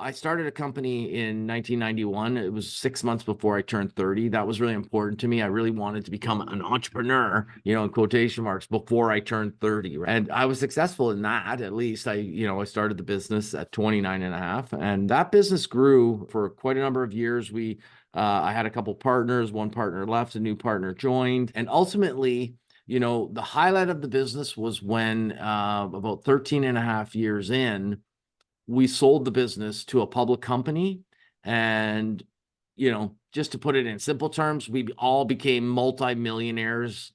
I started a company in 1991. It was 6 months before I turned 30. That was really important to me. I really wanted to become an entrepreneur, in quotation marks, before I turned 30. Right? And I was successful in that. At least I started the business at 29 and a half. And that business grew for quite a number of years. I had a couple partners, one partner left, a new partner joined. And ultimately, the highlight of the business was when about 13 and a half years in, we sold the business to a public company. And, just to put it in simple terms, we all became multimillionaires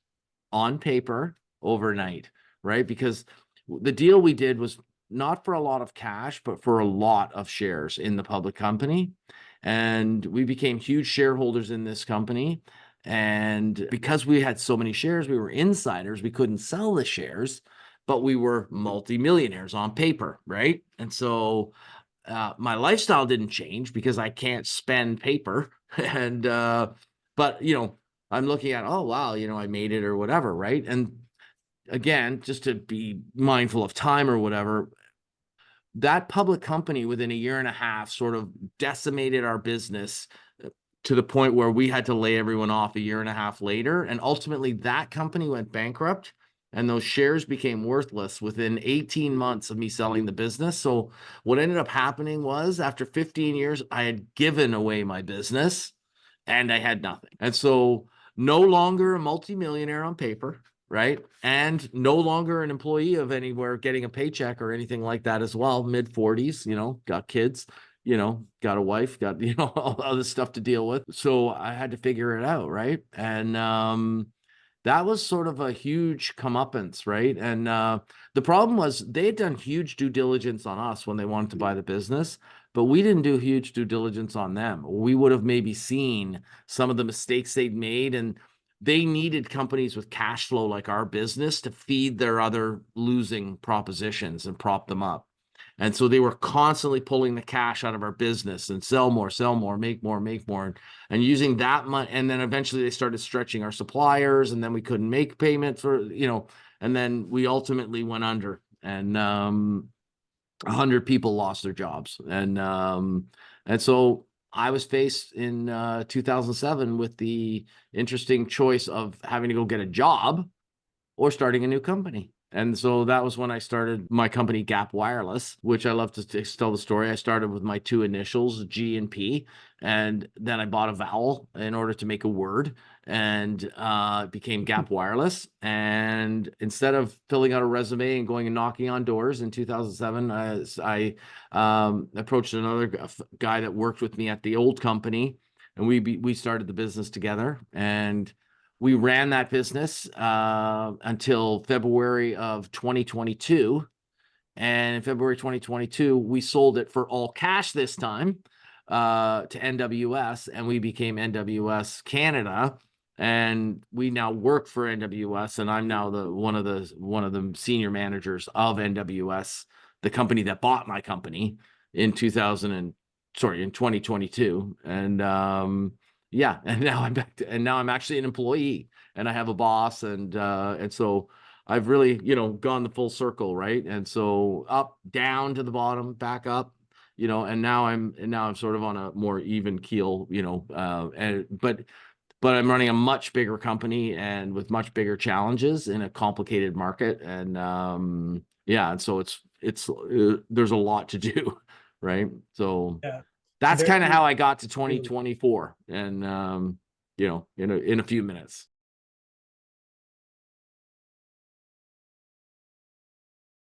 on paper overnight, right? Because the deal we did was not for a lot of cash, but for a lot of shares in the public company. And we became huge shareholders in this company. And because we had so many shares, we were insiders, we couldn't sell the shares, but we were multimillionaires on paper, right? And so my lifestyle didn't change because I can't spend paper. And but I'm looking at, oh wow, I made it or whatever, right? And again, just to be mindful of time or whatever, that public company within a year and a half sort of decimated our business to the point where we had to lay everyone off a year and a half later. And ultimately that company went bankrupt and those shares became worthless within 18 months of me selling the business. So what ended up happening was after 15 years, I had given away my business and I had nothing. And so no longer a multimillionaire on paper, right? And no longer an employee of anywhere getting a paycheck or anything like that as well. Mid 40s, got kids, got a wife, got, all other stuff to deal with. So I had to figure it out, right? And that was sort of a huge comeuppance, right? And the problem was they had done huge due diligence on us when they wanted to buy the business, but we didn't do huge due diligence on them. We would have maybe seen some of the mistakes they'd made, and they needed companies with cash flow like our business to feed their other losing propositions and prop them up. And so they were constantly pulling the cash out of our business and sell more, make more, and using that money. And then eventually they started stretching our suppliers, and then we couldn't make payment for, and then we ultimately went under, and 100 people lost their jobs. And so I was faced in 2007 with the interesting choice of having to go get a job or starting a new company. And so that was when I started my company, Gap Wireless, which I love to tell the story. I started with my two initials, G and P, and then I bought a vowel in order to make a word, and it became Gap Wireless. And instead of filling out a resume and going and knocking on doors in 2007, I approached another guy that worked with me at the old company, and we started the business together. And we ran that business until February of 2022. And in February 2022, we sold it for all cash this time to NWS, and we became NWS Canada. And we now work for NWS, and I'm now one of the senior managers of NWS, the company that bought my company in 2022. And yeah, and now I'm back and now I'm actually an employee, and I have a boss, and so I've really, gone the full circle, right? And so up, down to the bottom, back up, and now I'm sort of on a more even keel, but I'm running a much bigger company and with much bigger challenges in a complicated market. And yeah, and so it's there's a lot to do, right? So Yeah. that's kind of Very, how I got to very 2024, and in a few minutes.